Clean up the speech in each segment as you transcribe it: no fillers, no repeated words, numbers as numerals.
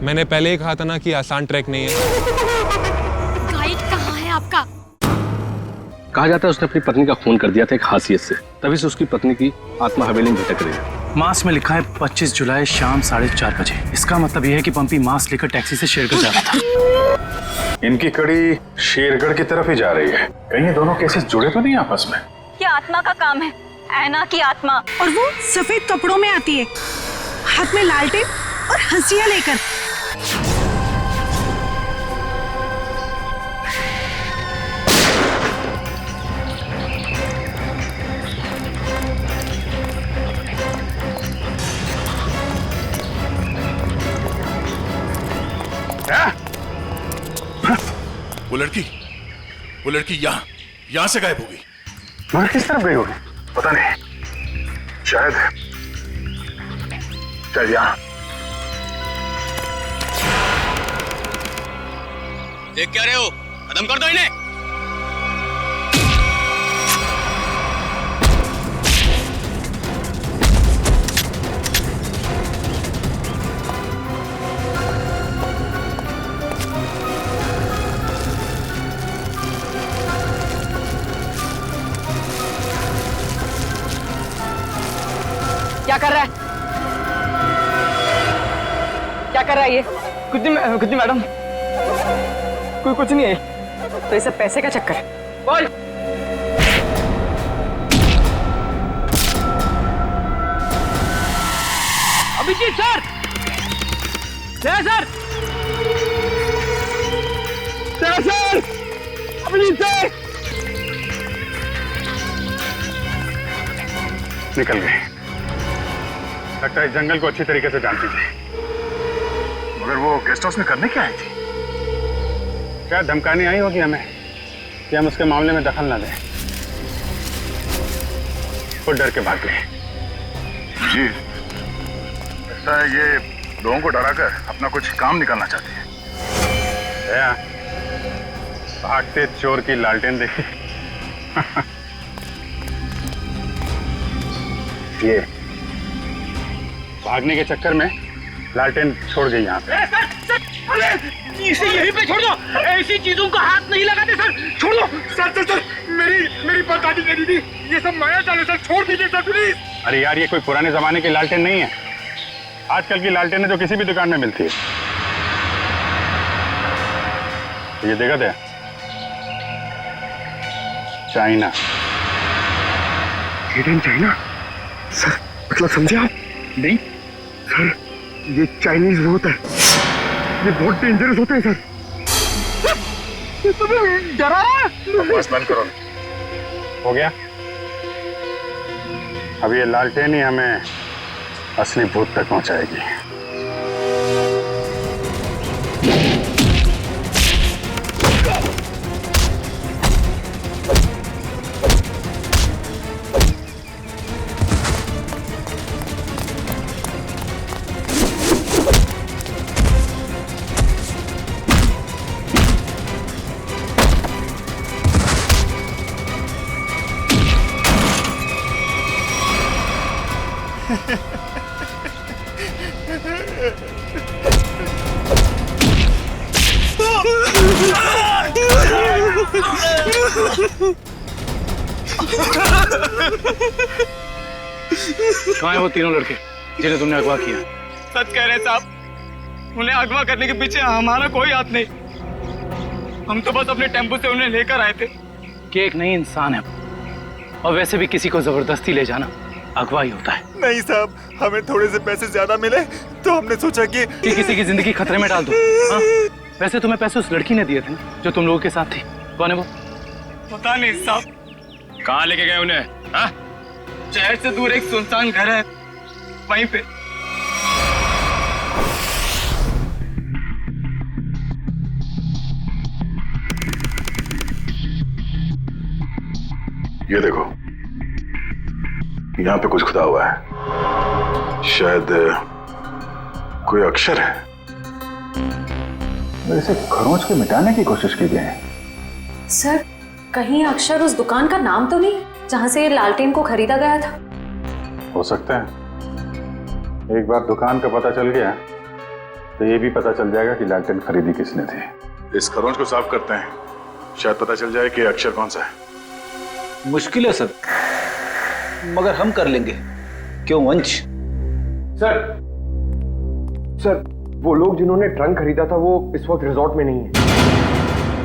मैंने पहले ही कहा था ना कि आसान ट्रैक नहीं है। गाइड कहाँ है आपका? कहा जाता है उसने अपनी पत्नी का खून कर दिया था एक हासियत से, तभी से उसकी पत्नी की आत्मा हवेली में भटक रही है। मास में लिखा है 25 जुलाई शाम 4:30 बजे। इसका मतलब यह है कि पंपी मास लेकर टैक्सी से शेरगढ़ जा रहा था। इनकी कड़ी शेरगढ़ की तरफ ही जा रही है। कहीं ये दोनों केसेस जुड़े तो नहीं आपस में? ये आत्मा का काम है, ऐना की आत्मा। और वो सफेद कपड़ों में आती है, हाथ में लालटेन और हंसिया लेकर। वो लड़की यहाँ से गायब हो गई। मगर किस तरफ गई होगी पता नहीं। शायद यहाँ। देख क्या रहे हो? खत्म कर दो इन्हें। क्या कर रहा है? क्या कर रहा है ये? कुछ नहीं मैडम, कुछ नहीं है। तो ये सब पैसे का चक्कर है। बोल। Abhijit sir, sir, Abhijit sir निकल गए। लगता है इस जंगल को अच्छी तरीके से जानती थी। मगर वो गेस्ट हाउस में करने क्या आई थी? क्या धमकाने आई होगी हमें कि हम उसके मामले में दखल ना दें। खुद डर के भाग गए। जी, ऐसा है ये लोगों को डराकर अपना कुछ काम निकालना चाहती है। भागते चोर की लालटेन देखी। ये भागने के चक्कर में लालटेन छोड़ गई यहाँ पे। इसे यहीं पे छोड़ दो, ऐसी चीजों को हाथ नहीं लगाते सर, छोड़ दो। सर, मेरी बर्बादी करी थी, ये सब माया चाल है सर, छोड़ दीजिए सर प्लीज। अरे यार, ये कोई पुराने जमाने की लालटेन नहीं है। आजकल की लालटेन है जो किसी भी दुकान में मिलती है। ये देखा थे, चाइना। चाइना सर, मतलब समझे आप? नहीं सर, ये चाइनीज वो होता है, ये बहुत डेंजरस होते हैं सर। डरा बस बंद करो। हो गया? अब ये लालटेन ही हमें असली भूत तक पहुंचाएगी। कहाँ है वो तीनों लड़के जिन्हें तुमने अगवा किया? सच कह रहे हैं साहब, उन्हें अगवा करने के पीछे हमारा कोई हाथ नहीं। हम तो बस अपने टेम्पो से उन्हें लेकर आए थे। कि एक नई इंसान है, और वैसे भी किसी को जबरदस्ती ले जाना अगवा ही होता है। नहीं साहब, हमें थोड़े से पैसे ज्यादा मिले तो हमने सोचा कि किसी की जिंदगी खतरे में डाल दो। हाँ? वैसे तुम्हें पैसे उस लड़की ने दिए थे ना जो तुम लोगों के साथ थी। कौन है वो? पता नहीं साहब। कहाँ लेके गए उन्हें? हाँ? शहर से दूर एक सुनसान घर है, वहीं पे। ये देखो, यहाँ पे कुछ खुदा हुआ है, शायद कोई अक्षर है। इसे खरोंच के मिटाने की कोशिश की गई है। सर, कहीं अक्षर उस दुकान का नाम तो नहीं जहां से लालटेन को खरीदा गया था? हो सकता है। एक बार दुकान का पता चल गया तो ये भी पता चल जाएगा कि लालटेन खरीदी किसने थी। इस खरोंच को साफ करते हैं, शायद पता चल जाए कि अक्षर कौन सा है। मुश्किल है सर, मगर हम कर लेंगे। क्यों वंश? सर वो लोग जिन्होंने ट्रंक खरीदा था वो इस वक्त रिजॉर्ट में नहीं है।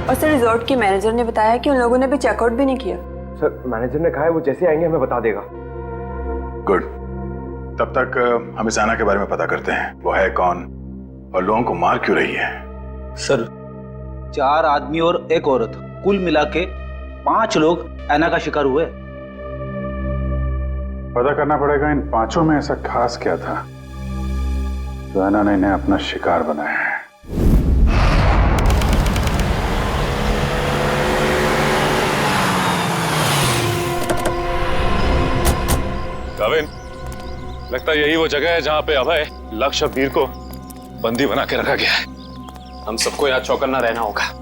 और सर रिजॉर्ट के मैनेजर ने बताया कि उन लोगों ने भी चेकआउट भी नहीं किया। सर मैनेजर ने कहा है वो जैसे आएंगे हमें बता देगा। गुड, तब तक हम इस ऐना के बारे में पता करते हैं, वो है कौन और लोगों को मार क्यों रही है। सर 4 आदमी और 1 औरत, कुल मिला के 5 लोग ऐना का शिकार हुए। पता करना पड़ेगा इन 5 में ऐसा खास क्या था जो ऐना ने इन्हें अपना शिकार बनाया है। कविन, लगता है यही वो जगह है जहां पे अभय, लक्ष्य और वीर को बंदी बना के रखा गया है। हम सबको यहाँ चौकन्ना रहना होगा।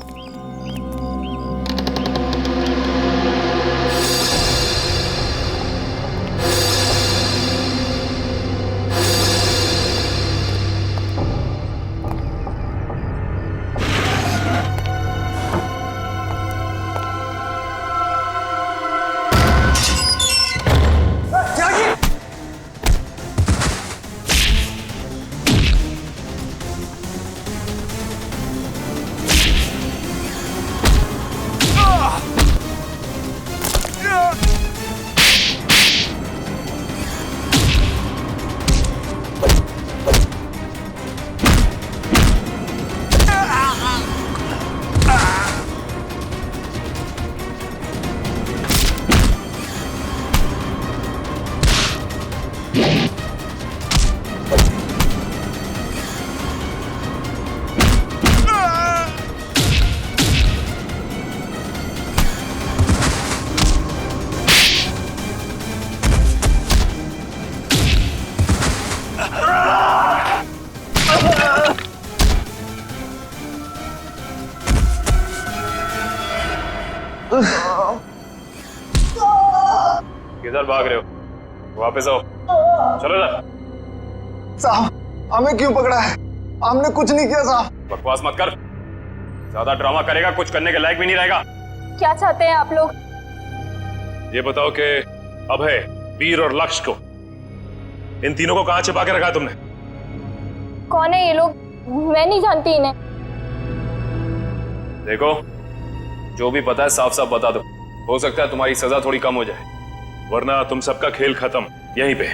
किधर भाग रहे हो? वापस आओ, चलो ना। साहब हमें क्यों पकड़ा है? हमने कुछ नहीं किया साहब। बकवास मत कर, ज्यादा ड्रामा करेगा कुछ करने के लायक भी नहीं रहेगा। क्या चाहते हैं आप लोग? ये बताओ कि अभय, वीर और लक्ष्य को, इन तीनों को कहां छिपा के रखा तुमने? कौन है ये लोग? मैं नहीं जानती इन्हें। देखो, जो भी पता है साफ साफ बता दो, हो सकता है तुम्हारी सजा थोड़ी कम हो जाए, वरना तुम सबका खेल खत्म यहीं पे।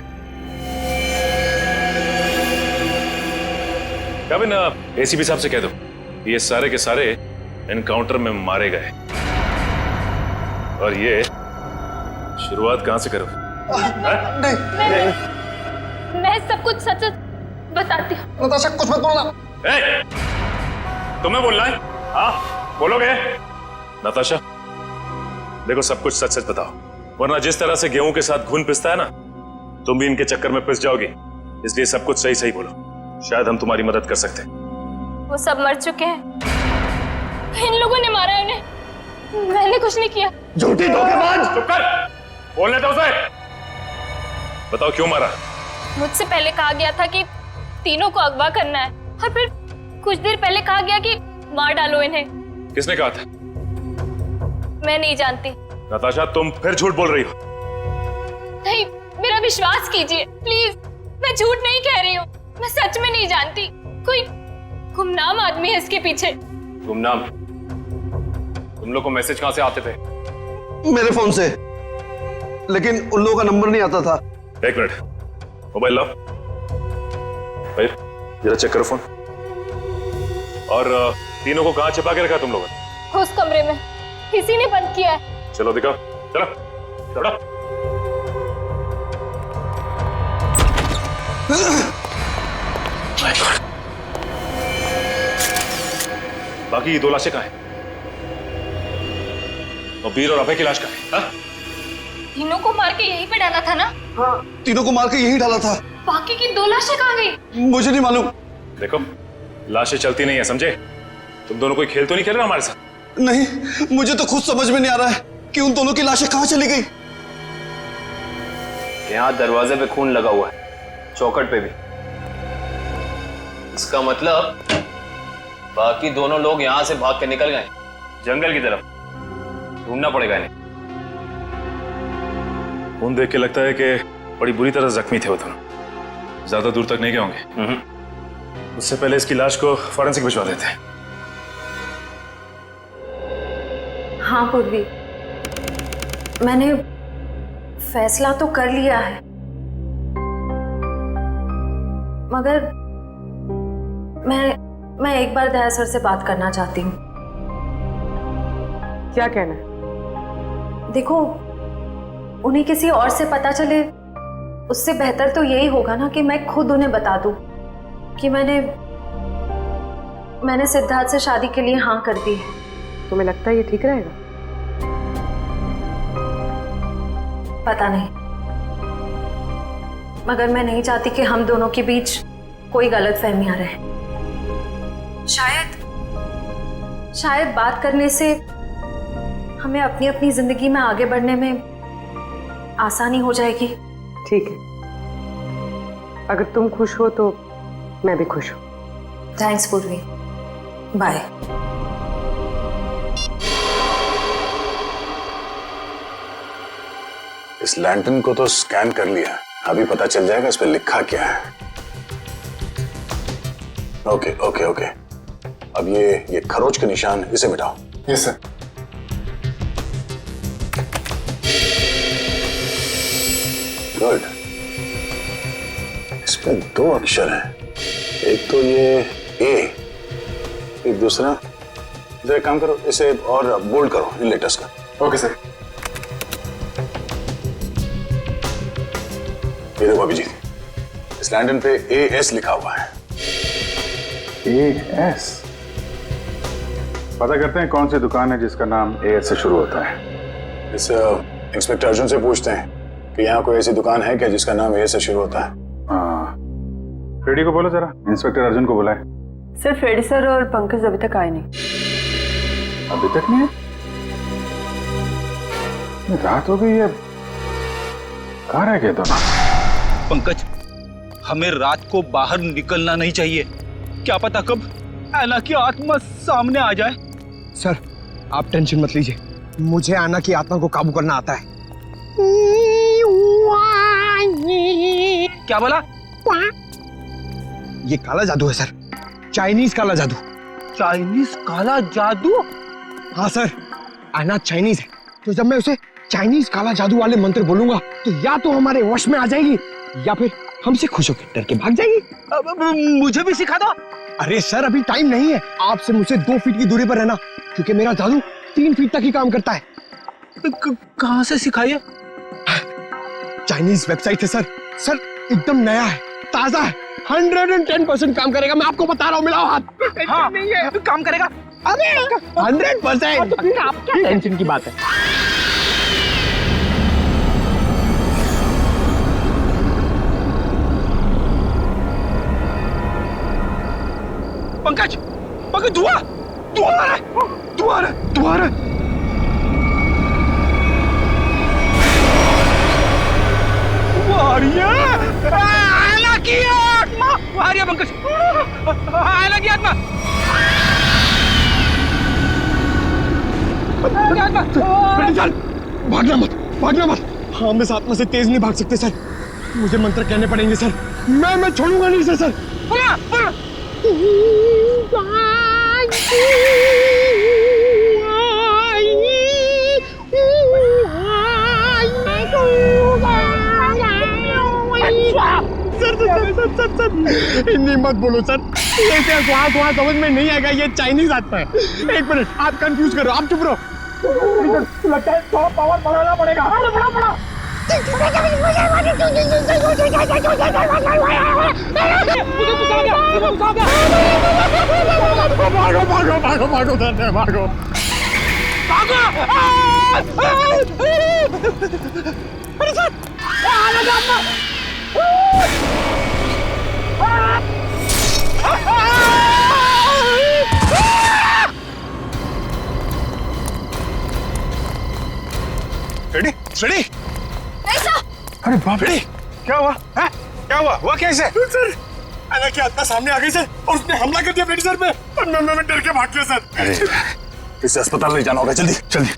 कविन, एसीपी साहब से कह दो ये सारे के सारे एनकाउंटर में मारे गए। और ये शुरुआत कहां से करो? मैं सब कुछ सच बताती हूँ। नताशा कुछ मत बोलना। तुम्हें बोलना है? हाँ बोलोगे? नताशा देखो, सब कुछ सच सच बताओ, वरना जिस तरह से गेहूं के साथ घुन पिसता है ना, तुम भी इनके चक्कर में पिस जाओगी। इसलिए सब कुछ सही सही बोलो, शायद हम तुम्हारी मदद कर सकते हैं। वो सब मर चुके हैं, इन लोगों ने मारा है उन्हें, मैंने कुछ नहीं किया। झूठी धोखेबाज! चुप कर, बोलने दो उसे। बताओ क्यों मारा? मुझसे पहले कहा गया था कि तीनों को अगवा करना है, और फिर कुछ देर पहले कहा गया कि मार डालो इन्हें। किसने कहा था? मैं नहीं जानती। नताशा तुम फिर झूठ बोल रही हो। नहीं, मेरा विश्वास कीजिए प्लीज, मैं झूठ नहीं कह रही हूँ, मैं सच में नहीं जानती। कोई गुमनाम आदमी है इसके पीछे। गुमनाम? तुम लोग को मैसेज कहां से आते थे? मेरे फोन से, लेकिन उन लोगों का नंबर नहीं आता था। 1 मिनट, मोबाइल लाओ भाई, जरा चेक करो फोन। और तीनों को कहां छिपा के रखा तुम लोगों ने? उस कमरे में, किसी ने बंद किया है। चलो दिखाओ, चलो चलो। बाकी ये 2 लाशें कहां हैं? और वीर और अभय की लाश कहां है? तीनों को मार के यहीं पे डाला था ना? हाँ, तीनों को मार के यहीं डाला था। बाकी की 2 लाशें कहाँ गई? मुझे नहीं मालूम। देखो, लाशें चलती नहीं है, समझे? तुम दोनों कोई खेल तो नहीं खेल रहे हमारे साथ? नहीं, मुझे तो खुद समझ में नहीं आ रहा है कि उन दोनों की लाशें कहां चली गई। यहाँ दरवाजे पे खून लगा हुआ है, चौखट पे भी। इसका मतलब बाकी दोनों लोग यहाँ से भाग के निकल गए जंगल की तरफ। ढूंढना पड़ेगा इन्हें। खून देख के लगता है कि बड़ी बुरी तरह जख्मी थे वो दोनों। ज्यादा दूर तक नहीं गए होंगे। उससे पहले इसकी लाश को फॉरेंसिक भिजवा देते हैं। हाँ पूर्वी, मैंने फैसला तो कर लिया है, मगर मैं एक बार दया सर से बात करना चाहती हूँ। क्या कहना है? देखो, उन्हें किसी और से पता चले उससे बेहतर तो यही होगा ना कि मैं खुद उन्हें बता दूं कि मैंने सिद्धार्थ से शादी के लिए हाँ कर दी है। तुम्हें लगता है ये ठीक रहेगा? पता नहीं, मगर मैं नहीं चाहती कि हम दोनों के बीच कोई गलतफहमियां रहे। शायद बात करने से हमें अपनी अपनी जिंदगी में आगे बढ़ने में आसानी हो जाएगी। ठीक है, अगर तुम खुश हो तो मैं भी खुश हूँ। थैंक्स पूर्वी, बाय। इस लैंटर्न को तो स्कैन कर लिया, अभी पता चल जाएगा इस पे लिखा क्या है। ओके ओके ओके, अब ये खरोच के निशान, इसे मिटाओ। Yes sir. गुड। इसमें 2 अक्षर हैं, एक तो ये ए, एक दूसरा। इधर एक काम करो, इसे और बोल्ड करो इन लेटर्स का। Okay sir. ये देखो अभिजीत, इस लैंटर्न पे AS लिखा हुआ है। AS? पता करते हैं कौन सी दुकान है जिसका नाम AS से शुरू होता है। इस इंस्पेक्टर अर्जुन से पूछते हैं कि यहाँ कोई ऐसी दुकान है क्या जिसका नाम AS से शुरू होता है। हाँ, फ्रेडी को बोलो जरा, इंस्पेक्टर अर्जुन को बुलाए। सर, फ्रेडी सर और पंकज अभी तक आए नहीं। अभी तक नहीं? रात हो गई है, कहाँ रह गए दोनों? पंकज, हमें रात को बाहर निकलना नहीं चाहिए। क्या पता कब ऐना की आत्मा सामने आ जाए। सर, आप टेंशन मत लीजिए, मुझे आना की आत्मा को काबू करना आता है। क्या बोला? ये काला जादू है सर, चाइनीज काला जादू। चाइनीज काला जादू? हाँ सर, आना चाइनीज है, तो जब मैं उसे चाइनीज काला जादू वाले मंत्र बोलूंगा तो या तो हमारे वश में आ जाएगी या फिर हमसे खुश होकर डर के भाग जाएगी। मुझे भी सिखा दो। अरे सर, अभी टाइम नहीं है, आपसे मुझसे 2 फीट की दूरी पर रहना, क्योंकि मेरा जादू 3 फीट तक ही काम करता है। कहाँ से सिखाइए? चाइनीज वेबसाइट है सर। सर, एकदम नया है, ताजा है, 110% काम करेगा, मैं आपको बता रहा हूँ। मिलाओ हाथ। हाँ, नहीं है, काम करेगा। अरे 100%। तो फिर आप क्या टेंशन की बात है? पंकज, पंकज, धुआं आ रहा है, धुआं आ रहा है। आना की आत्मा आ रही है पंकज, आना की आत्मा। भागना मत। हम इस आत्मा से तेज नहीं भाग सकते सर, मुझे मंत्र कहने पड़ेंगे सर। मैं छोड़ूंगा नहीं सर। बोला। सर, हिंदी मत बोलो सर, ऐसे वहाँ समझ में नहीं आएगा, ये चाइनीज आत्मा है। 1 मिनट, आप कंफ्यूज करो, आप चुप रहो। लगता है थोड़ा पावर बढ़ाना पड़ेगा। बड़ा भागो। अरे सर, फ्रेडी, फ्रेडी! कैसा? अरे बाप रे, क्या हुआ? है? क्या हुआ? हुआ कैसे? सर, आना की आत्मा सामने आ गई सर और उसने हमला कर दिया फ्रेडी सर पे। मैं डर के भाग गया सर। अरे इसे अस्पताल ले जाना होगा, जल्दी जल्दी।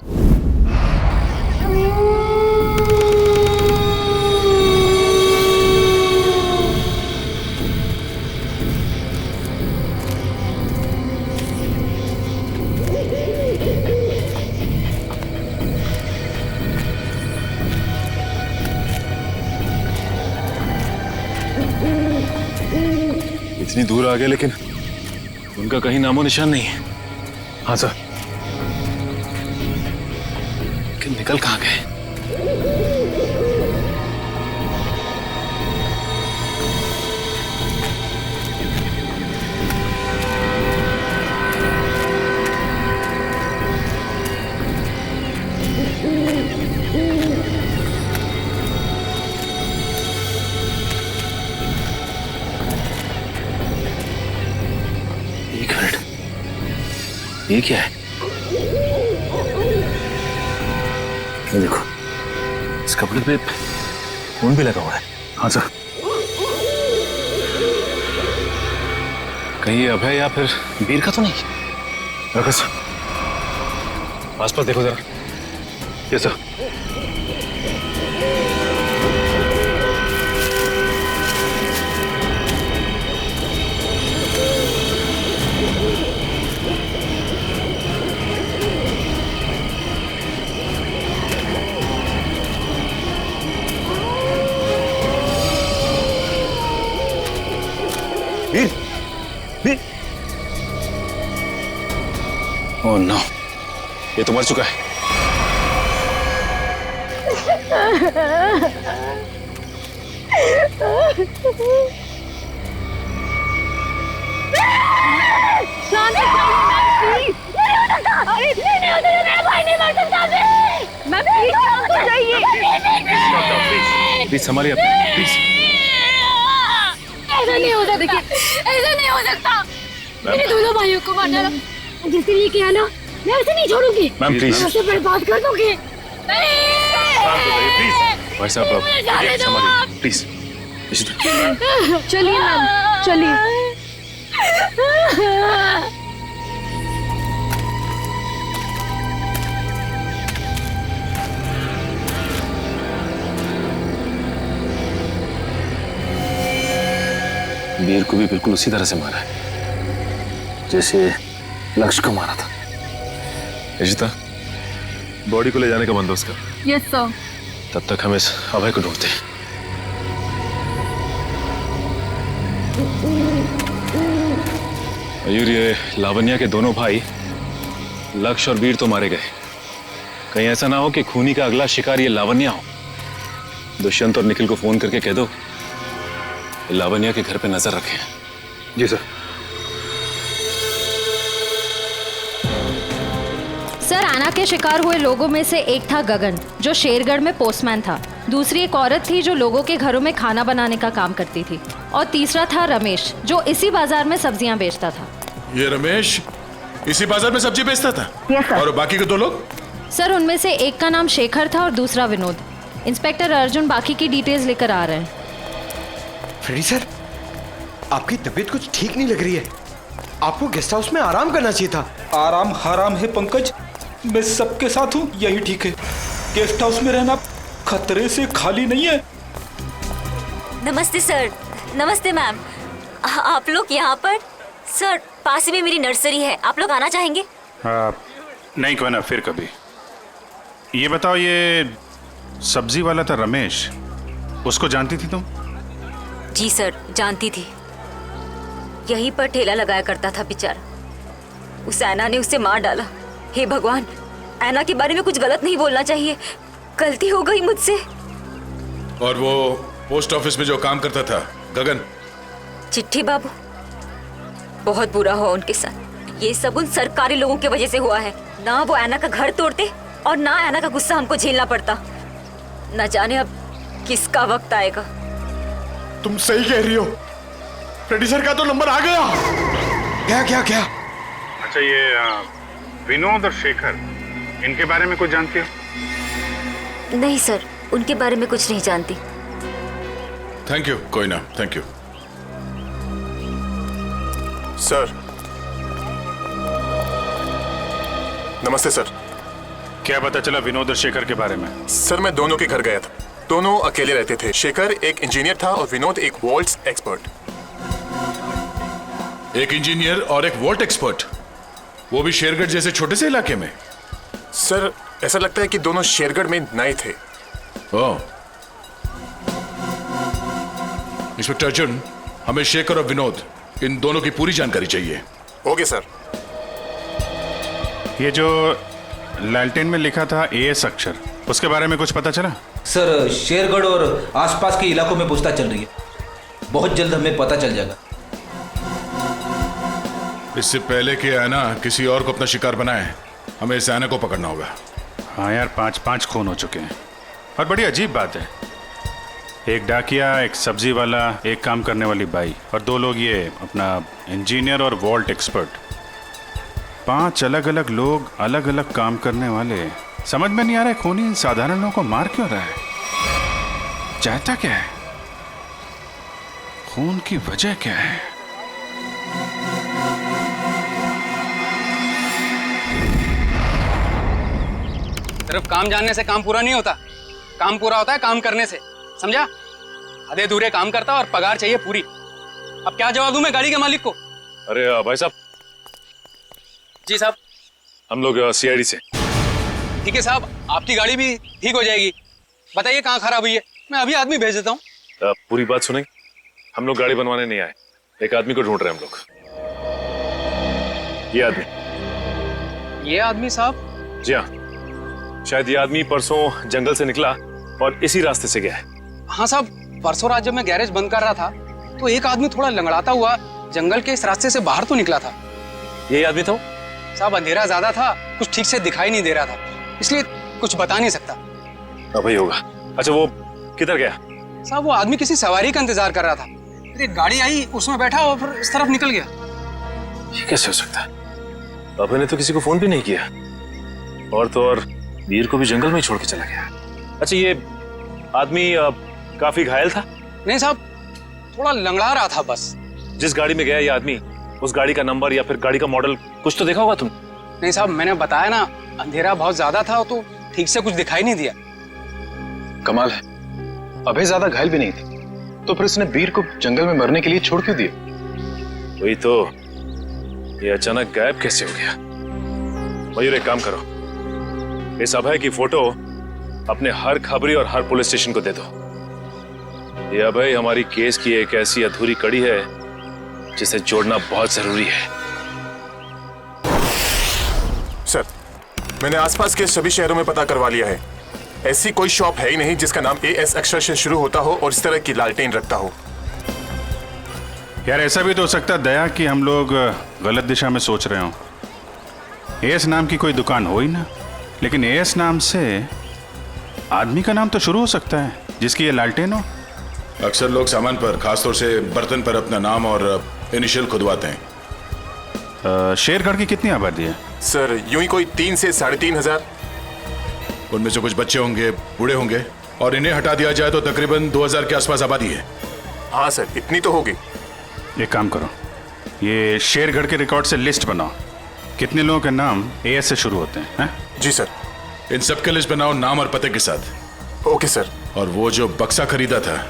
इतनी दूर आ गए लेकिन उनका कहीं नामो निशान नहीं है। हाँ सर। कि निकल कहाँ गए? ये क्या है? ये देखो, इस कपड़े पे खून भी लगा हुआ है। हाँ सर। कहीं ये अभय या फिर वीर का तो नहीं? रखो सर, आसपास देखो जरा। ये सर। वीर, वीर। ओह नो, ये तो मर चुका है। प्लीज संभालिए अपने, प्लीज। ऐसा नहीं हो सकता, ऐसा नहीं हो सकता। मेरे दोनों भाइयों को मार डाला। जिसने ये किया ना, मैं उसे नहीं छोड़ूंगी। मैम प्लीज, उसे बर्बाद कर दूंगी। भाई साहब संभालिए प्लीज। चलिए मैम, चलिए। वीर को भी बिल्कुल उसी तरह से मारा है जैसे लक्ष्य को मारा था। रिशिता, बॉडी को ले जाने का बंदोबस्त कर। Yes sir. तब तक हम इस अभय को ढूंढते हैं। मयूर, ये लावण्या के दोनों भाई लक्ष्य और वीर तो मारे गए। कहीं ऐसा ना हो कि खूनी का अगला शिकार ये लावण्या हो। दुष्यंत और निखिल को फोन करके कह दो लावण्या के घर पे नजर रखें। जी सर। सर, आना के शिकार हुए लोगों में से एक था गगन, जो शेरगढ़ में पोस्टमैन था। दूसरी एक औरत थी जो लोगों के घरों में खाना बनाने का काम करती थी। और तीसरा था रमेश, जो इसी बाजार में सब्जियां बेचता था। ये रमेश इसी बाजार में सब्जी बेचता था? Yes sir. और बाकी के दो लोग? सर, उनमें से एक का नाम शेखर था और दूसरा विनोद। इंस्पेक्टर अर्जुन बाकी की डिटेल्स लेकर आ रहे हैं। फ्रेडी सर, आपकी तबीयत कुछ ठीक नहीं लग रही है। आपको गेस्ट हाउस में आराम करना चाहिए था। आराम हराम है पंकज, मैं सबके साथ हूँ, यही ठीक है। गेस्ट हाउस में रहना खतरे से खाली नहीं है। नमस्ते सर। नमस्ते मैम। आप लोग यहाँ पर? सर, पास में मेरी नर्सरी है, आप लोग आना चाहेंगे? नहीं, क्यों ना, फिर कभी। ये बताओ, ये सब्जी वाला था रमेश, उसको जानती थी तुम? जी सर, जानती थी। यहीं पर ठेला लगाया करता था बेचारा। उस ऐना ने उसे मार डाला। हे भगवान, ऐना के बारे में कुछ गलत नहीं बोलना चाहिए, गलती हो गई मुझसे। और वो पोस्ट ऑफिस में जो काम करता था गगन? चिट्ठी बाबू, बहुत बुरा हुआ उनके साथ। ये सब उन सरकारी लोगों की वजह से हुआ है। ना वो ऐना का घर तोड़ते और ना ऐना का गुस्सा हमको झेलना पड़ता। न जाने अब किसका वक्त आएगा। तुम सही कह रही हो, फ्रेडी सर का तो नंबर आ गया। क्या क्या क्या? अच्छा, ये विनोद और शेखर, इनके बारे में कुछ जानती हो? नहीं सर, उनके बारे में कुछ नहीं जानती। थैंक यू, कोई ना, थैंक यू। सर नमस्ते सर। क्या पता चला विनोद और शेखर के बारे में? सर मैं दोनों के घर गया था, दोनों अकेले रहते थे। शेखर एक इंजीनियर था और विनोद एक वॉल्ट्स एक्सपर्ट। एक इंजीनियर और एक वॉल्ट एक्सपर्ट, वो भी शेरगढ़ जैसे छोटे से इलाके में? सर ऐसा लगता है कि दोनों शेरगढ़ में नए थे। ओह। इंस्पेक्टर अर्जुन, हमें शेखर और विनोद इन दोनों की पूरी जानकारी चाहिए। Okay sir. ये जो लालटेन में लिखा था एएस अक्षर, उसके बारे में कुछ पता चला? सर शेरगढ़ और आसपास के इलाकों में पूछताछ चल रही है, बहुत जल्द हमें पता चल जाएगा। इससे पहले कि ऐना किसी और को अपना शिकार बनाए, हमें इस ऐना को पकड़ना होगा। हाँ यार, 5 खून हो चुके हैं। और बड़ी अजीब बात है, एक डाकिया, एक सब्जी वाला, एक काम करने वाली बाई और 2 लोग ये अपना इंजीनियर और वॉल्ट एक्सपर्ट। 5 अलग अलग लोग, अलग अलग काम करने वाले। समझ में नहीं आ रहा है खूनी इन साधारण लोगों को मार क्यों रहा है? चाहता क्या है? खून की वजह क्या है? सिर्फ काम जानने से काम पूरा नहीं होता, काम पूरा होता है काम करने से, समझा? आधे अधूरे काम करता और पगार चाहिए पूरी। अब क्या जवाब दूं मैं गाड़ी के मालिक को? अरे भाई साहब। जी साहब। हम लोग सीआईडी से। ठीक है साहब, आपकी गाड़ी भी ठीक हो जाएगी। बताइए कहाँ खराब हुई है, मैं अभी आदमी भेज देता हूँ। पूरी बात सुनेंगे? हम लोग गाड़ी बनवाने नहीं आए, एक आदमी को ढूंढ रहे हैं हम लोग। ये आदमी। ये आदमी साहब? जी हाँ, शायद ये आदमी परसों जंगल से निकला और इसी रास्ते से गया है। हाँ साहब, परसों रात जब मैं गैरेज बंद कर रहा था तो एक आदमी थोड़ा लंगड़ाता हुआ जंगल के इस रास्ते से बाहर तो निकला था। यही आदमी था? साहब अंधेरा ज्यादा था, कुछ ठीक से दिखाई नहीं दे रहा था, इसलिए कुछ बता नहीं सकता। वही होगा। अच्छा वो किधर गया? साहब वो आदमी किसी सवारी का इंतजार कर रहा था, फिर एक गाड़ी आई, उसमें बैठा और फिर इस तरफ निकल गया। ये कैसे हो सकता है? अभय ने तो किसी को फोन भी नहीं किया, और तो और वीर को भी जंगल में ही छोड़ के चला गया। अच्छा ये आदमी काफी घायल था? नहीं साहब, थोड़ा लंगड़ा रहा था बस। जिस गाड़ी में गया ये आदमी, उस गाड़ी का नंबर या फिर गाड़ी का मॉडल कुछ तो देखा होगा तुम? नहीं साहब, मैंने बताया ना, अंधेरा बहुत ज्यादा था तो ठीक से कुछ दिखाई नहीं दिया। कमाल है, अभय ज्यादा घायल भी नहीं थी, तो फिर उसने वीर को जंगल में मरने के लिए छोड़ क्यों दिया? वही तो, ये अचानक गायब कैसे हो गया? मयूर एक काम करो, इस अभय की फोटो अपने हर खबरी और हर पुलिस स्टेशन को दे दो। ये अभय हमारी केस की एक ऐसी अधूरी कड़ी है जिसे जोड़ना बहुत जरूरी है। सर मैंने आसपास के सभी शहरों में पता करवा लिया है, ऐसी कोई शॉप है ही नहीं जिसका नाम एएस अक्षर से शुरू होता हो और इस तरह की लालटेन रखता हो। यार ऐसा भी तो हो सकता है दया कि हम लोग गलत दिशा में सोच रहे हो। एएस नाम की कोई दुकान हो ही ना, लेकिन एएस नाम से आदमी का नाम तो शुरू हो सकता है जिसकी ये लालटेन हो। अक्सर लोग सामान पर, खासतौर से बर्तन पर अपना नाम और इनिशियल खुदवाते हैं। शेरगढ़ की कितनी आबादी है? सर यूं ही कोई 3 से 3.5 हजार। उनमें से कुछ बच्चे होंगे, बूढ़े होंगे, और इन्हें हटा दिया जाए तो तकरीबन 2000 के आसपास आबादी है। हाँ सर, इतनी तो होगी। एक काम करो, ये शेरगढ़ के रिकॉर्ड से लिस्ट बनाओ, कितने लोगों के नाम एएस से शुरू होते हैं? जी सर। इन सबके लिस्ट बनाओ नाम और पते के साथ। Okay sir. और वो जो बक्सा खरीदा था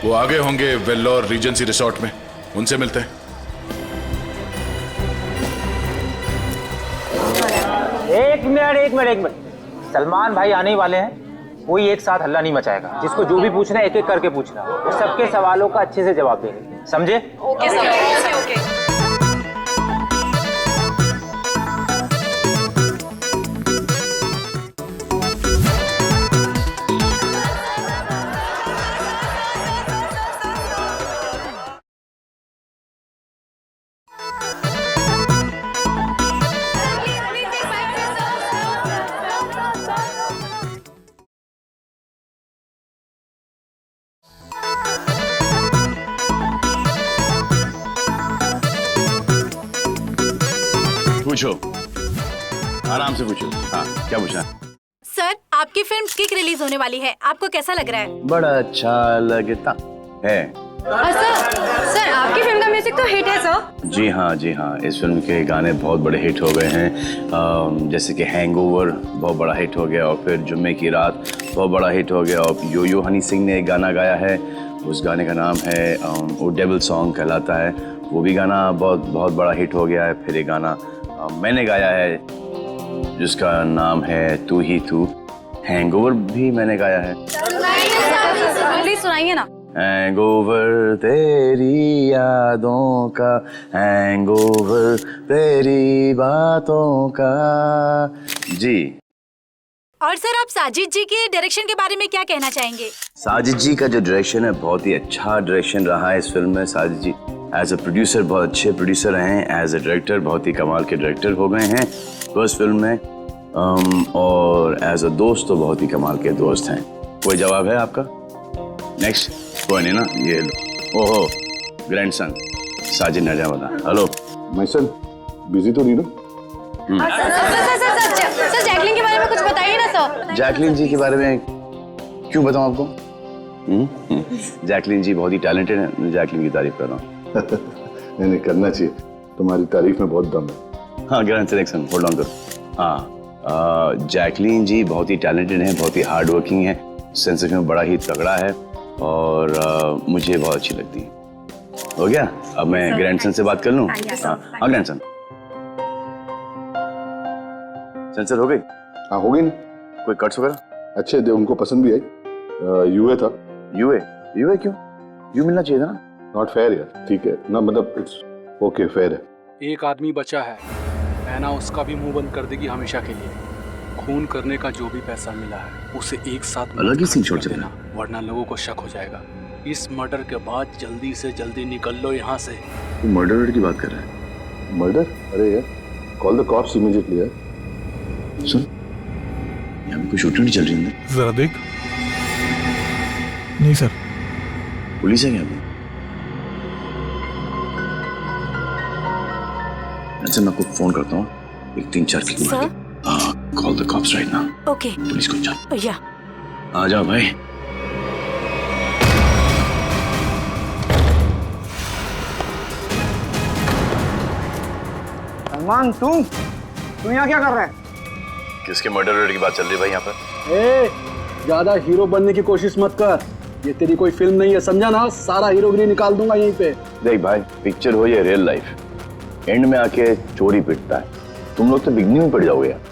वो आगे होंगे वेल्लोर रीजेंसी रिसोर्ट में, उनसे मिलते हैं। एक मिनट, सलमान भाई आने वाले हैं, कोई एक साथ हल्ला नहीं मचाएगा। जिसको जो भी पूछना है एक एक करके पूछना, वो सबके सवालों का अच्छे से जवाब देंगे, समझे? Okay sir, okay. पूछो, आराम से पूछो। हाँ, क्या पूछना? सर, आपकी फिल्म किक रिलीज होने वाली है, आपको कैसा लग रहा है? बड़ा अच्छा लगता है। सर आपकी फिल्म का म्यूजिक तो हिट है सर। जी हाँ, इस फिल्म के गाने बहुत बड़े हिट हो गए हैं। जैसे कि हैंगओवर बहुत बड़ा हिट हो गया, और फिर जुम्मे की रात बहुत बड़ा हिट हो गया, और यो यो हनी सिंह ने एक गाना गाया है, उस गाने का नाम है वो डेविल सॉन्ग कहलाता है, वो भी गाना बहुत बड़ा हिट हो गया है। फिर एक गाना मैंने गाया है जिसका नाम है तू ही तू, हैंगओवर भी मैंने गाया है। प्लीज सुनाइए ना। हैंगओवर तेरी यादों का, हैंगओवर तेरी बातों का। जी। और सर आप साजिद जी के डायरेक्शन के बारे में क्या कहना चाहेंगे? साजिद जी का जो डायरेक्शन है बहुत ही अच्छा डायरेक्शन रहा है इस फिल्म में। साजिद जी एज अ प्रोड्यूसर बहुत अच्छे प्रोड्यूसर हैं, एज अ डायरेक्टर बहुत ही कमाल के डायरेक्टर हो गए हैं फर्स्ट फिल्म में, और एज अ दोस्त तो बहुत ही कमाल के दोस्त हैं। कोई जवाब है आपका? नेक्स्ट कोई नहीं ना, ये ओहो grandson Sajid Najawala. Hello my son, busy तो नहीं ना? सर जैकलिन के बारे में कुछ बताइए ना सर। जैकलिन जी के बारे में क्यों बताऊं आपको? जैकलिन जी बहुत ही टैलेंटेड है, मैं जैकलिन की तारीफ कर रहा हूँ। नहीं करना चाहिए, तुम्हारी तारीफ में बहुत दम है। हाँ ग्रैंड सिलेक्शन, होल्ड ऑन करो। हाँ जैकलिन जी बहुत ही टैलेंटेड हैं, बहुत ही हार्ड वर्किंग है, सेंस ऑफ ह्यूमर बड़ा ही तगड़ा है, और मुझे बहुत अच्छी लगती है। हो गया, अब मैं ग्रैंडसन से बात कर लूँ? हाँ ग्रैंडसन सेंसर हो गई? हाँ हो गई ना। कोई कट्स वगैरह? अच्छे थे, उनको पसंद भी आई। यूए था। यूए क्यों? यू मिलना चाहिए था ना। नॉट फेयर यार। ठीक है ना, मतलब इट्स ओके, फेयर है। एक आदमी बचा है, ऐना उसका भी मुंह बंद कर देगी हमेशा के लिए। खून करने का जो भी पैसा मिला है उसे एक साथ अलग ही सीन छोड़ देना, वरना लोगों को शक हो जाएगा। इस मर्डर के बाद जल्दी से जल्दी निकल लो यहाँ से। तू मर्डर की बात कर रहा है? मर्डर? अरे यार, कॉल द कॉप्स इमीडिएटली यार। सुन, यहाँ पे कोई शूटिंग नहीं चल रही है? जरा देख। नहीं सर। पुलिस है यहाँ पे? अच्छा मैं आपको फोन करता हूँ, एक 3-4 की call the cops right now. Okay. Police को जाओ। या आ जाओ भाई। सलमान तू यहाँ क्या कर रहा है? किसके मर्डर की बात चल रही है भाई यहाँ पर? ज्यादा हीरो बनने की कोशिश मत कर, ये तेरी कोई फिल्म नहीं है, समझा ना? सारा हीरोगिरी निकाल दूंगा यहीं पे। देख भाई, पिक्चर हो या रियल लाइफ, एंड में आके चोरी पिटता है। तुम लोग तो बिगनिंग में पड़ जाओगे यार।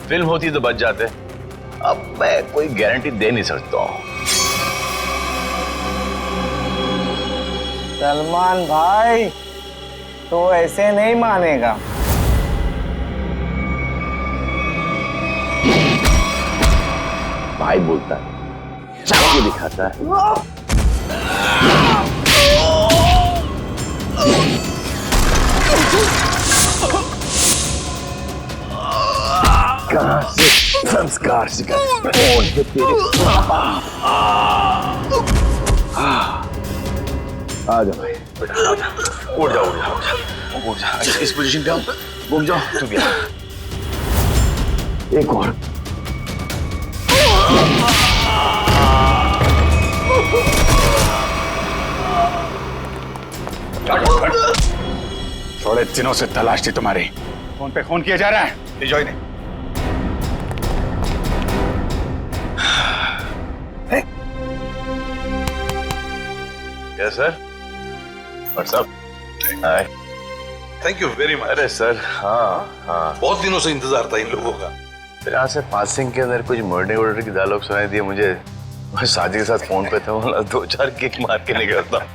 फिल्म होती तो बच जाते, अब मैं कोई गारंटी दे नहीं सकता हूँ। सलमान भाई तो ऐसे नहीं मानेगा। भाई बोलता है, चाकू दिखाता है। कहां से संस्कार सिखा? कौन है तेरे पापा? आ जाओ भाई, उठ जाओ। इस पोजीशन पे आओ, घूम जाओ। तू भी आ। एक और। थोड़े दिनों से तलाश थी तुम्हारी। फोन पे फोन किया जा रहा है, ले जाओ इन्हें। Yes sir. What's up? Hi. Thank you very much. अरे सर, हाँ। बहुत दिनों से इंतजार था इन लोगों का। फिर यहाँ से पासिंग के अंदर कुछ मर्डर की डायलॉग सुनाई दिए मुझे। मैं साजिद के साथ फोन पे था, बोला 2-4 किक मार के निकलता।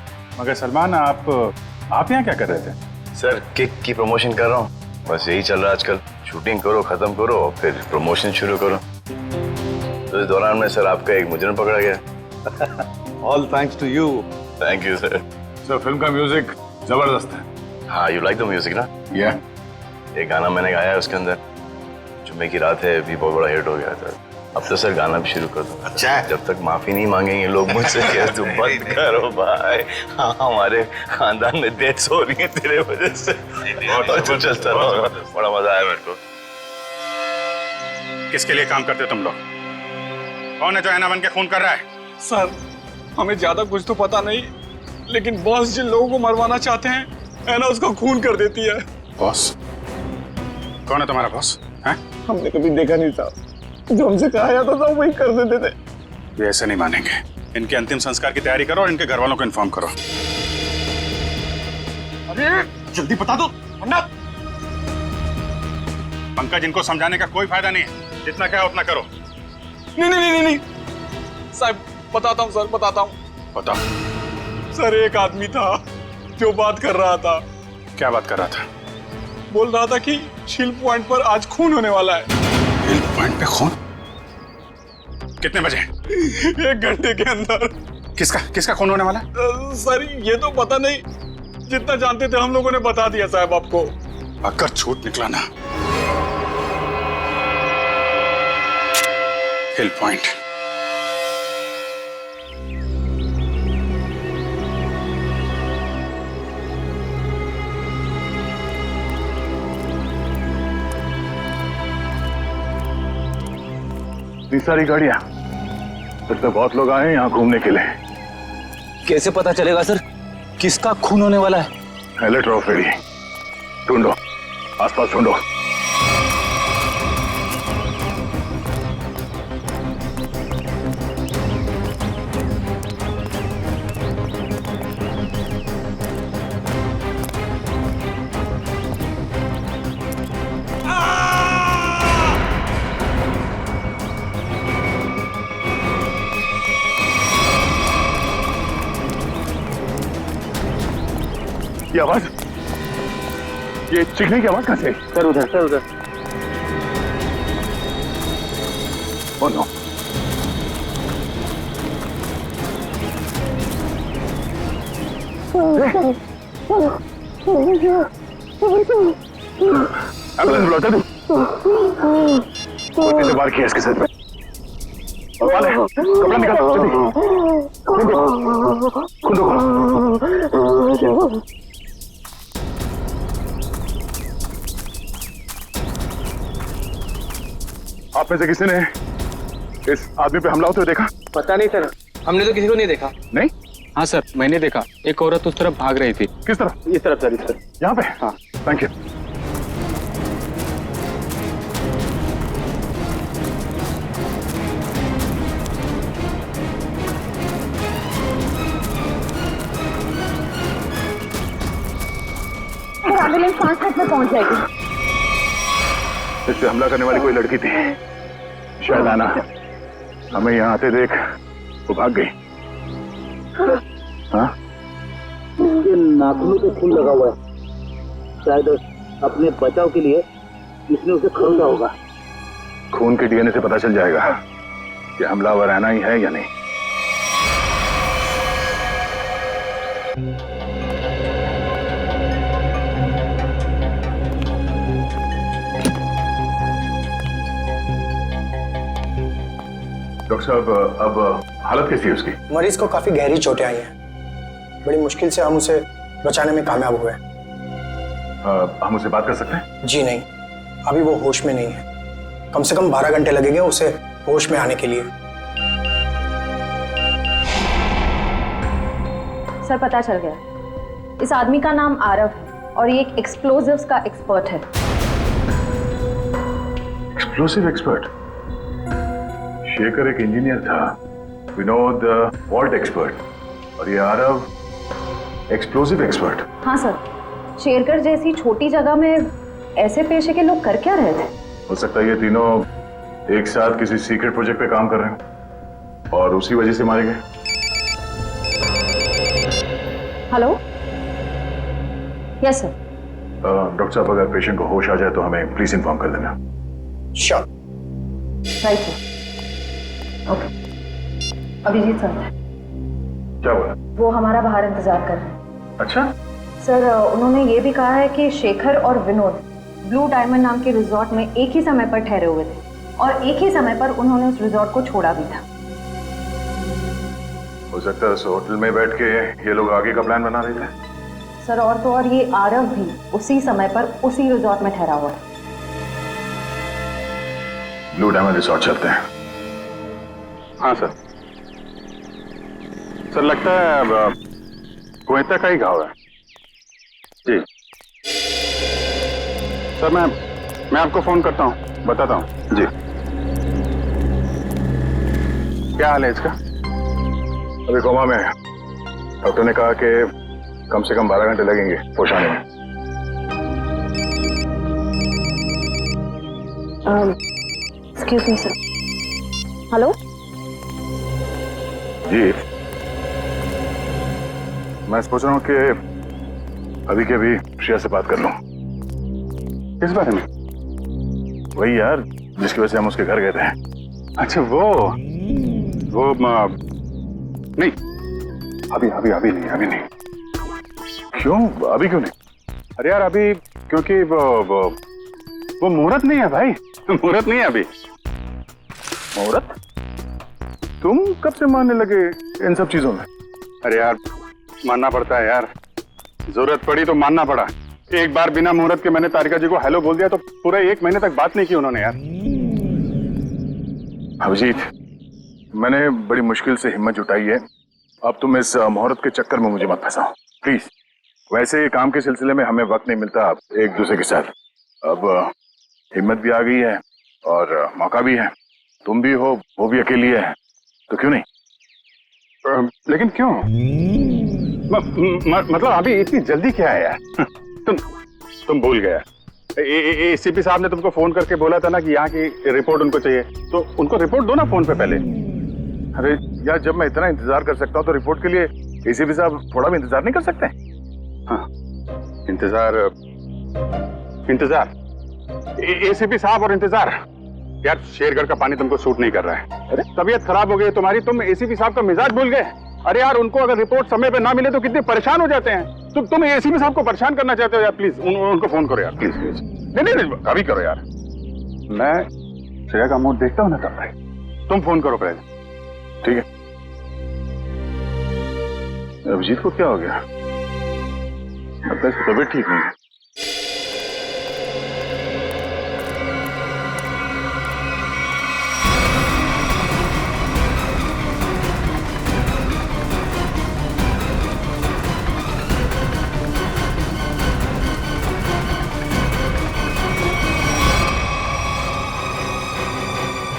मगर सलमान, आप यहाँ क्या कर रहे थे? सर किक की प्रमोशन कर रहा हूँ, बस यही चल रहा है आजकल। शूटिंग करो, खत्म करो, फिर प्रमोशन शुरू करो। तो इस दौरान में सर आपका एक मुजरिम पकड़ा गया। All thanks to you. Thank you sir. Sir film का म्यूजिक जबरदस्त है। हाँ, यू लाइक द म्यूजिक ना? या एक गाना मैंने गाया है उसके अंदर, जुम्मे की रात है, भी बहुत बड़ा हिट हो गया था। अब तो सर गाना भी शुरू कर दो। अच्छा, जब तक माफी नहीं मांगेंगे लोग मुझसे क्या तुम बंद करो भाई। हाँ, हमारे खानदान में डेथ्स हो रही है तेरे वजह से। और चलता रहो, बड़ा मजा आया मेरे को। किसके लिए काम करते हो तुम लोग? कौन है जो ऐना बन के खून कर रहा है? सर हमें ज्यादा कुछ तो पता नहीं, लेकिन बॉस जिन लोगों को मरवाना चाहते हैं ऐना उसका खून कर देती है। बॉस? कौन है तुम्हारा बॉस? हैं? हमने कभी देखा नहीं था, जो हमसे कहा जाता था वही कर देते थे। ये ऐसे नहीं मानेंगे। इनके अंतिम संस्कार की तैयारी करो और इनके घर वालों को इन्फॉर्म करो। अरे जल्दी बता दो वरना। पंकज, इनको समझाने का कोई फायदा नहीं है, जितना क्या उतना करो। नहीं साहब, बताता हूँ सर, बताता हूँ। बताओ। सर एक आदमी था जो बात कर रहा था। क्या बात कर रहा था? बोल रहा था कि हिल पॉइंट पर आज खून होने वाला है। हिल पॉइंट पे खून? कितने बजे? 1 घंटे के अंदर। किसका खून होने वाला है? सर ये तो पता नहीं, जितना जानते थे हम लोगों ने बता दिया साहब आपको। अगर झूठ निकला ना, हिल पॉइंट। इतनी सारी गाड़ियां, फिर तो बहुत लोग आए हैं यहाँ घूमने के लिए। कैसे पता चलेगा सर किसका खून होने वाला है? अलर्ट रहो फेरी, ढूंढो, आसपास ढूंढो। ये आवाज, ये चीखने की आवाज कहां से? सर उधर, सर उधर। Oh no. एम्बुलेंस बुलाता तू। और बार किया इसके सर पे। वाले, कपड़ा निकाल जल्दी। खून दो। आप में से किसी ने इस आदमी पे हमला होते हुए देखा? पता नहीं सर, हमने तो किसी को नहीं देखा। नहीं? हाँ सर, मैंने देखा। एक औरत उस तरफ भाग रही थी। किस तरफ? इस तरफ सर, इस तरफ। यहाँ पे? हाँ। Thank you. एम्बुलेंस 5 मिनट में पहुंच जाएगी। इससे हमला करने वाली कोई लड़की थी, शायद आना। हमें यहाँ आते देख वो भाग गई। हाँ? इसके नाखूनों पे खून लगा हुआ है, शायद अपने बचाव के लिए इसने उसे खरीदा होगा। खून के डीएनए से पता चल जाएगा कि हमलावर आना ही है या नहीं। डॉक्टर साहब, अब हालत कैसी है उसकी? मरीज को काफी गहरी चोटें आई हैं। बड़ी मुश्किल से हम उसे बचाने में कामयाब हुए। हम उसे बात कर सकते हैं? जी नहीं, अभी वो होश में नहीं है। कम से कम 12 घंटे लगेंगे उसे होश में आने के लिए। सर पता चल गया, इस आदमी का नाम आरव है और ये एक एक्सप्लोजिव्स का एक्सपर्ट है। Explosive expert? शेखर एक इंजीनियर था, विनोद वॉल्ट एक्सपर्ट, और ये आरव एक्सप्लोसिव एक्सपर्ट। हाँ सर, शेरकर जैसी छोटी जगह में ऐसे पेशे के लोग कर क्या रहे थे? हो सकता है ये तीनों एक साथ किसी सीक्रेट प्रोजेक्ट पे काम कर रहे हैं और उसी वजह से मारे गए। Hello, yes sir. डॉक्टर साहब, अगर पेशेंट को होश आ जाए तो हमें प्लीज इन्फॉर्म कर देना। Sure. Right sir. Okay. Abhijit sir क्या बोला? वो हमारा बाहर इंतजार कर रहे हैं। अच्छा सर, उन्होंने ये भी कहा है कि शेखर और विनोद ब्लू डायमंड नाम के रिजॉर्ट में एक ही समय पर ठहरे हुए थे और एक ही समय पर उन्होंने उस रिजॉर्ट को छोड़ा भी था। हो सकता है उस होटल में बैठ के ये लोग आगे का प्लान बना रहे थे। सर और तो और ये आरव भी उसी समय पर उसी रिजॉर्ट में ठहरा हुआ है। ब्लू डायमंड रिसोर्ट चलते हैं। हाँ सर। सर लगता है कोयता का ही घाव है। जी सर, मैं आपको फोन करता हूँ, बताता हूँ। जी क्या हाल है इसका? अभी कोमा में है। डॉक्टर ने कहा कि कम से कम 12 घंटे लगेंगे होश आने में। Excuse me sir. हेलो जी, मैं सोच रहा हूँ कि अभी के अभी श्रेया से बात कर लूं। किस बारे में? वही यार जिसकी वजह से हम उसके घर गए थे। अच्छा वो नहीं, अभी नहीं। क्यों? अभी क्यों नहीं? अरे यार अभी क्योंकि वो मुहूर्त नहीं है भाई। मुहूर्त नहीं है अभी। मुहूर्त? तुम कब से मानने लगे इन सब चीजों में? अरे यार मानना पड़ता है यार, जरूरत पड़ी तो मानना पड़ा। एक बार बिना मुहूर्त के मैंने तारिका जी को हेलो बोल दिया तो पूरे 1 महीने तक बात नहीं की उन्होंने यार। अभिजीत, मैंने बड़ी मुश्किल से हिम्मत जुटाई है। अब तुम इस मुहूर्त के चक्कर में मुझे मत फंसाओ प्लीज। वैसे काम के सिलसिले में हमें वक्त नहीं मिलता एक दूसरे के साथ। अब हिम्मत भी आ गई है और मौका भी है। तुम भी हो, वो भी अकेली है, तो क्यों नहीं? लेकिन क्यों? मतलब अभी इतनी जल्दी क्या है यार? तुम भूल गया। एसीपी साहब ने तुमको फोन करके बोला था ना कि यहाँ की रिपोर्ट उनको चाहिए, तो उनको रिपोर्ट दो ना फोन पे पहले। अरे यार जब मैं इतना इंतजार कर सकता हूँ तो रिपोर्ट के लिए एसीपी साहब थोड़ा भी इंतजार नहीं कर सकते? हाँ, इंतजार एसीपी साहब और इंतजार। यार शेरगढ़ का पानी तुमको सूट नहीं कर रहा है। अरे तबीयत खराब हो गई तुम्हारी, तुम एसीपी साहब का मिजाज भूल गए। अरे यार उनको अगर रिपोर्ट समय पे ना मिले तो कितने परेशान हो जाते हैं। तुम एसीपी साहब को परेशान करना चाहते हो यार? प्लीज उनको फोन करो यार, प्लीज। नहीं अभी करो यार। मैं श्रेया का मूड देखता हूँ ना तब भाई। तुम फोन करो पहले, ठीक है? अभिजीत को क्या हो गया? लगता है इसकी तबीयत ठीक नहीं है।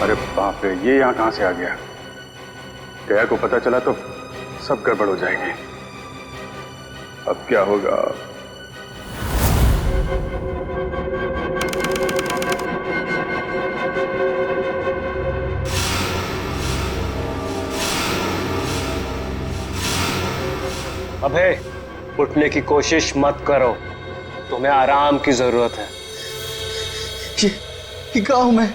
अरे बाप रे, ये यहाँ कहां से आ गया? गया को पता चला तो सब गड़बड़ हो जाएगी। अब क्या होगा? अबे उठने की कोशिश मत करो, तुम्हें आराम की जरूरत है। ये गाँव में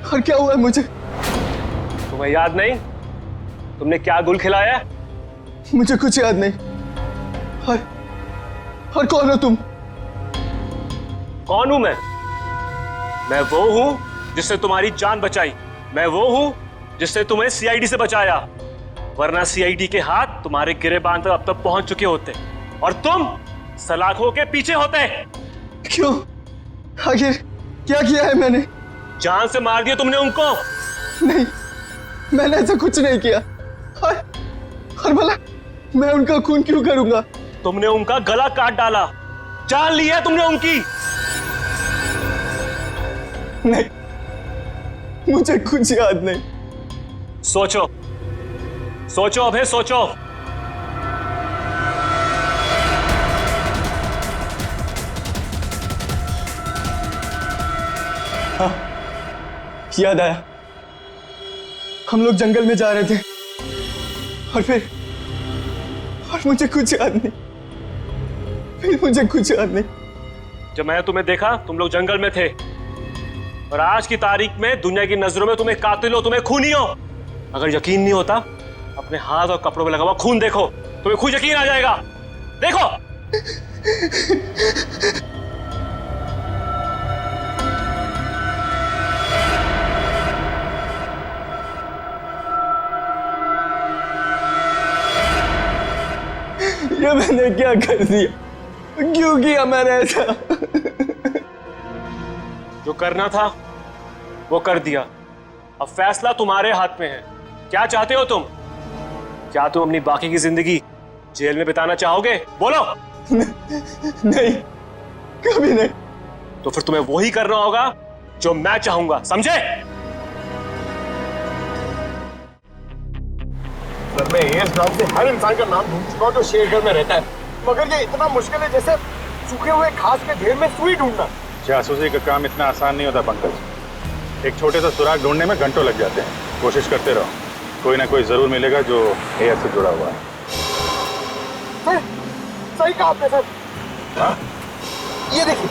और क्या हुआ है मुझे? तुम्हें याद नहीं तुमने क्या गुल खिलाया? मुझे कुछ याद नहीं। और कौन हो तुम? कौन हूं मैं वो हूं जिससे तुम्हारी जान बचाई। मैं वो हूं जिससे तुम्हें सीआईडी से बचाया, वरना सीआईडी के हाथ तुम्हारे गिरेबान तक अब तक पहुंच चुके होते और तुम सलाखों के पीछे होते। क्यों? आखिर क्या किया है मैंने? जान से मार दिया तुमने उनको। नहीं, मैंने ऐसा कुछ नहीं किया। और भला मैं उनका खून क्यों करूंगा? तुमने उनका गला काट डाला, जान ली है तुमने उनकी। नहीं, मुझे कुछ याद नहीं। सोचो सोचो अभय, सोचो। हाँ, याद आया। हम लोग जंगल में जा रहे थे और मुझे कुछ याद नहीं। फिर मुझे कुछ याद नहीं। जब मैंने तुम्हें देखा तुम लोग जंगल में थे और आज की तारीख में दुनिया की नजरों में तुम्हें कातिल हो, तुम्हें खूनी हो। अगर यकीन नहीं होता अपने हाथ और कपड़ों में लगा हुआ खून देखो, तुम्हें खुद यकीन आ जाएगा। देखो। ये मैंने क्या कर दिया? क्यों किया मैंने ऐसा? जो करना था वो कर दिया। अब फैसला तुम्हारे हाथ में है। क्या चाहते हो तुम? क्या तुम अपनी बाकी की जिंदगी जेल में बिताना चाहोगे? बोलो। नहीं, कभी नहीं। तो फिर तुम्हें वही करना होगा जो मैं चाहूंगा, समझे? सर मैं एएस नाम से हर इंसान का नाम ढूंढ चुका हूं जो शेरगढ़ में रहता है, मगर ये इतना मुश्किल है जैसे सूखे हुए घास के ढेर में सुई ढूंढना। जासूसी का काम इतना आसान नहीं होता पंकज। एक छोटे सा सुराग ढूंढने में घंटों लग जाते हैं। कोशिश करते रहो, कोई ना कोई जरूर मिलेगा जो एएस से जुड़ा हुआ है। सर सही कहा आपने सर। हाँ? ये देखिए,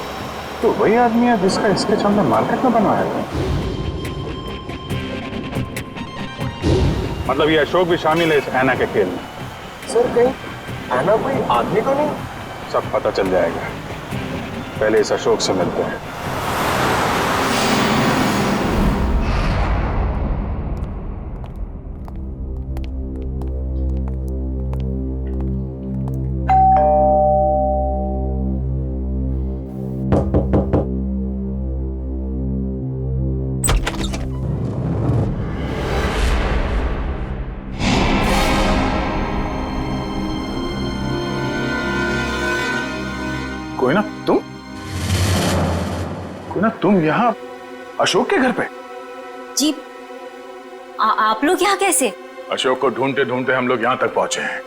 तो वही आदमी है जिसका स्केच हमने मार्केट में बनवाया था। मतलब ये अशोक भी शामिल है इस ऐना के खेल में। सर कहीं ऐना कोई आदमी तो नहीं? सब पता चल जाएगा, पहले इस अशोक से मिलते हैं। तुम यहाँ अशोक के घर पे? जी आप लोग यहाँ कैसे? अशोक को ढूंढते ढूंढते हम लोग यहाँ तक पहुंचे हैं।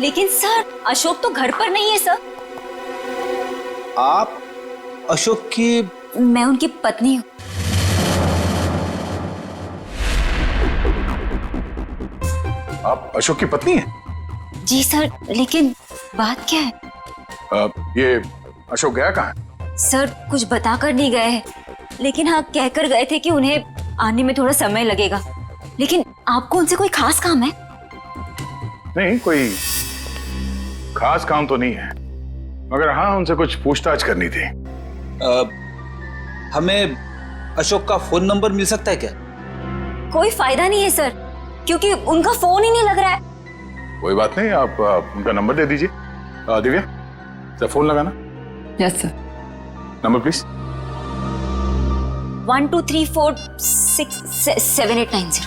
लेकिन सर अशोक तो घर पर नहीं है सर। आप अशोक की? मैं उनकी पत्नी हूँ। आप अशोक की पत्नी हैं? जी सर, लेकिन बात क्या है? ये अशोक गया कहाँ? सर कुछ बताकर नहीं गए हैं, लेकिन हाँ कहकर गए थे कि उन्हें आने में थोड़ा समय लगेगा। लेकिन आपको उनसे कोई खास काम है? नहीं, कोई खास काम तो नहीं है, मगर हाँ उनसे कुछ पूछताछ करनी थी। हमें अशोक का फोन नंबर मिल सकता है क्या? कोई फायदा नहीं है सर, क्योंकि उनका फोन ही नहीं लग रहा है। कोई बात नहीं, आप उनका नंबर दे दीजिए। दिव्या सर फोन लगाना। Yes sir. Number please. 1234667890।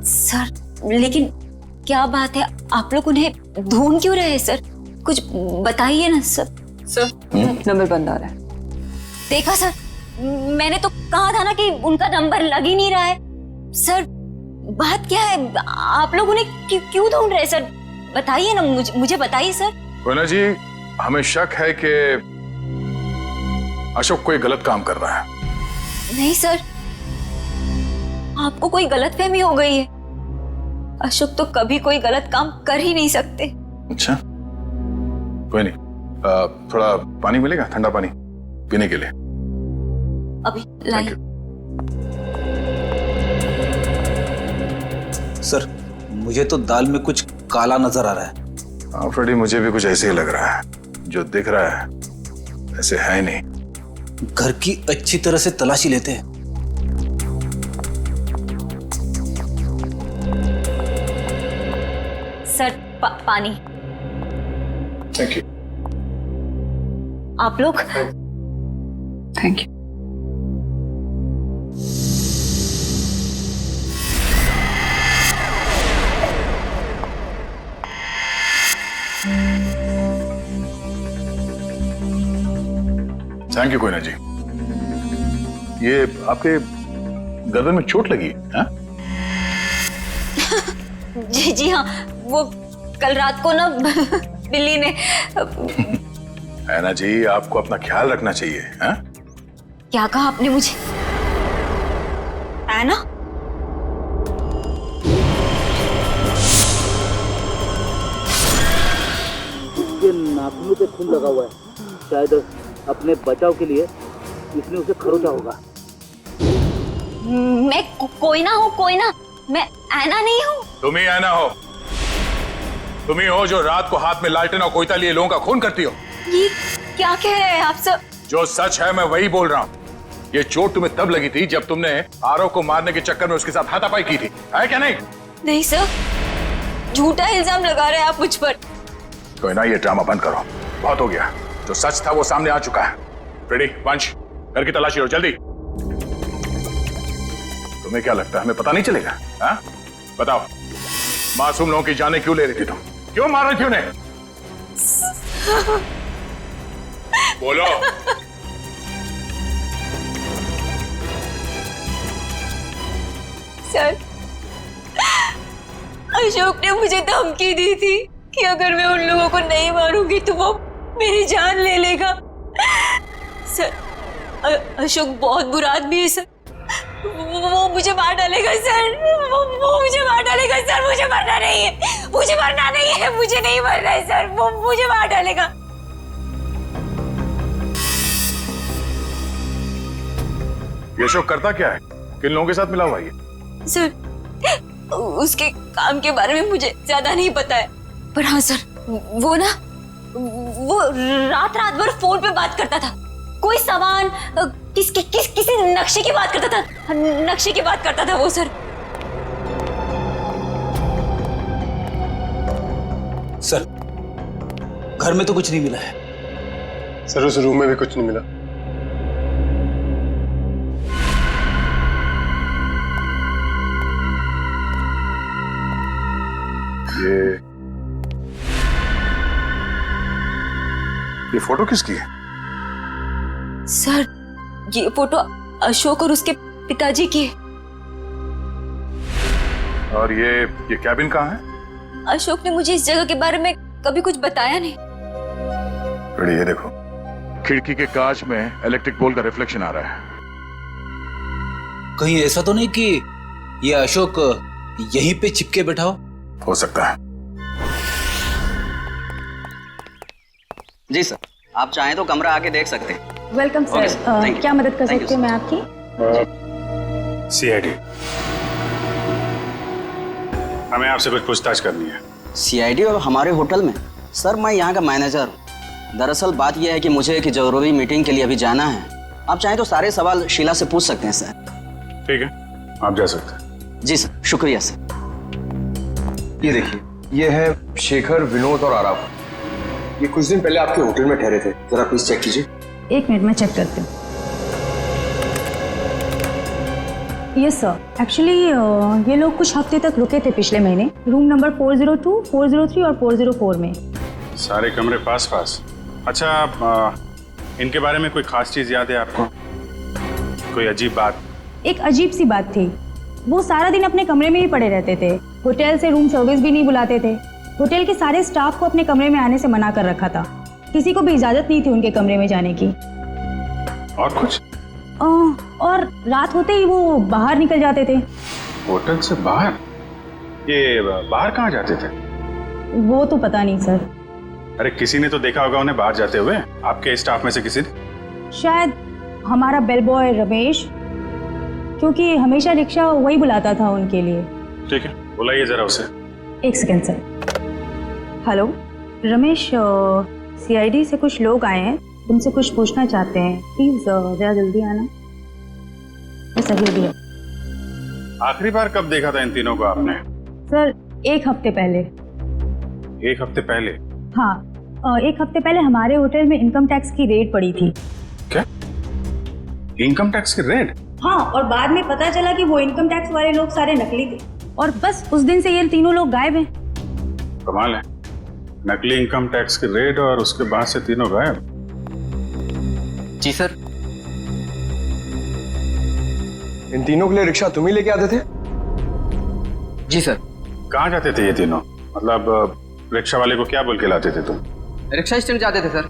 Sir लेकिन क्या बात है, आप लोग उन्हें ढूंढ क्यों रहे हैं सर? कुछ बताइए ना सर। सर नंबर बंद आ रहा है। देखा सर, मैंने तो कहा था ना कि उनका नंबर लग ही नहीं रहा है। सर बात क्या है, आप लोग उन्हें क्यों ढूंढ रहे हैं सर? बताइए ना, मुझे बताइए सर। कोना जी, हमें शक है कि अशोक कोई गलत काम कर रहा है। नहीं सर, आपको कोई गलतफहमी हो गई है। अशोक तो कभी कोई गलत काम कर ही नहीं सकते। अच्छा कोई नहीं, थोड़ा पानी मिलेगा, ठंडा पानी पीने के लिए? अभी लाइए। सर मुझे तो दाल में कुछ काला नजर आ रहा है। हाँ फ्रेडी, मुझे भी कुछ ऐसे ही लग रहा है। जो दिख रहा है ऐसे है नहीं। घर की अच्छी तरह से तलाशी लेते हैं। सर पानी। Thank you. आप लोग? Thank you. Thank you Koyna ji. ये आपके गर्दन में चोट लगी है? जी हाँ, वो कल रात को ना बिल्ली ने। ऐना जी, आपको अपना ख्याल रखना चाहिए। है? क्या कहा आपने मुझे? ऐना? इसके नाखूनों पे खून लगा हुआ है, शायद अपने बचाव के लिए इसने उसे खरोचा होगा। मैं कोई ना हूँ, कोई ना, मैं ऐना नहीं हूँ। तुम ही ऐना हो। तुम ही हो जो रात को हाथ में लालटेन और कोयता लिए लोगों का खून करती हो। ये क्या कह रहे हैं आप सब? जो सच है मैं वही बोल रहा हूँ। ये चोट तुम्हें तब लगी थी जब तुमने आरव को मारने के चक्कर में उसके साथ हाथापाई की थी, है क्या नहीं? नहीं सर, झूठा इल्जाम लगा रहे हैं आप मुझ पर। कोई ना, ये ड्रामा बंद करो, बहुत हो गया। जो सच था वो सामने आ चुका है। रेडी वंश, घर की तलाशी लो जल्दी। तुम्हें क्या लगता है हमें पता नहीं चलेगा? हाँ बताओ, मासूम लोगों की जानें क्यों ले रही थी तुम? क्यों मार रही थी उन्हें? बोलो। सर, अशोक ने मुझे धमकी दी थी कि अगर मैं उन लोगों को नहीं मारूंगी तो वो मेरी जान ले लेगा। सर, अशोक बहुत बुरा आदमी है सर। वो मुझे मार डालेगा सर। वो मुझे मार डालेगा सर। मुझे मरना नहीं है। मुझे मरना नहीं है। मुझे नहीं मरना है सर। वो मुझे मार डालेगा। ये अशोक करता क्या है? किन लोगों के साथ मिला हुआ ये? सर, उसके काम के बारे में मुझे ज्यादा नहीं पता है, पर हाँ सर, वो रात भर फोन पे बात करता था। कोई सामान किसी नक्शे की बात करता था। नक्शे की बात करता था वो सर। सर, घर में तो कुछ नहीं मिला है। सर, उस रूम में भी कुछ नहीं मिला। ये फोटो किसकी है? सर, ये फोटो अशोक और उसके पिताजी की है। और ये कैबिन कहाँ है? अशोक ने मुझे इस जगह के बारे में कभी कुछ बताया नहीं। ये देखो, खिड़की के कांच में इलेक्ट्रिक पोल का रिफ्लेक्शन आ रहा है। कहीं ऐसा तो नहीं कि ये अशोक यहीं पे चिपके बैठा हो सकता है। जी सर, आप चाहें तो कमरा आके देख सकते हैं। Welcome sir. क्या मदद कर सकती हूँ मैं आपकी? सीआईडी, हमें आपसे कुछ पूछताछ करनी है। सीआईडी और हमारे होटल में? सर, मैं यहाँ का मैनेजर हूँ। दरअसल बात यह है कि मुझे एक जरूरी मीटिंग के लिए अभी जाना है। आप चाहें तो सारे सवाल शीला से पूछ सकते हैं सर। ठीक है, आप जा सकते हैं। जी सर, शुक्रिया सर। ये देखिए, ये है शेखर, विनोद और आराफ। ये कुछ दिन पहले आपके होटल में ठहरे थे। जरा प्लीज चेक कीजिए। एक मिनट में चेक करती हूँ। यस सर, एक्चुअली ये लोग कुछ हफ्ते तक रुके थे पिछले महीने, रूम नंबर 402, 403 और 404 में। सारे कमरे पास पास। अच्छा, इनके बारे में कोई खास चीज याद है आपको? कोई अजीब बात? एक अजीब सी बात थी, वो सारा दिन अपने कमरे में ही पड़े रहते थे। होटल से रूम सर्विस भी नहीं बुलाते थे। होटल के सारे स्टाफ को अपने कमरे में आने से मना कर रखा था। किसी को भी इजाजत नहीं थी उनके कमरे में जाने की। और कुछ? और रात होते ही वो बाहर निकल जाते थे। होटल से बाहर? ये बाहर कहाँ जाते थे? वो तो पता नहीं सर। अरे किसी ने तो देखा होगा उन्हें बाहर जाते हुए, आपके स्टाफ में से किसी ने? शायद हमारा बेल बॉय रमेश, क्योंकि हमेशा रिक्शा वही बुलाता था उनके लिए। ठीक है, बुलाइए जरा उसे। एक second sir. Hello Ramesh, CID से कुछ लोग आए हैं, तुमसे कुछ पूछना चाहते हैं। प्लीज जरा जल्दी आना। सही दिया। आखिरी बार कब देखा था इन तीनों को आपने? सर, एक हफ्ते पहले। एक हफ्ते पहले? हाँ, एक हफ्ते पहले हमारे होटल में इनकम टैक्स की रेड पड़ी थी। क्या? इनकम टैक्स की रेड? हाँ, और बाद में पता चला कि वो इनकम टैक्स वाले लोग सारे नकली थे, और बस उस दिन से ये तीनों लोग गायब हैं। कमाल है, नकली इनकम टैक्स की रेड और उसके बाद से तीनों गायब। जी सर। इन तीनों के लिए रिक्शा तुम ही लेके आते थे? जी सर। कहाँ जाते थे ये तीनों? मतलब रिक्शा वाले को क्या बोल के लाते थे तुम? रिक्शा स्टैंड जाते थे सर,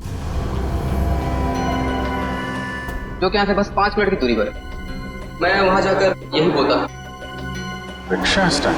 जो कि यहाँ से बस 5 मिनट की दूरी पर। मैं वहां जाकर यही बोलता। Rickshaw stand?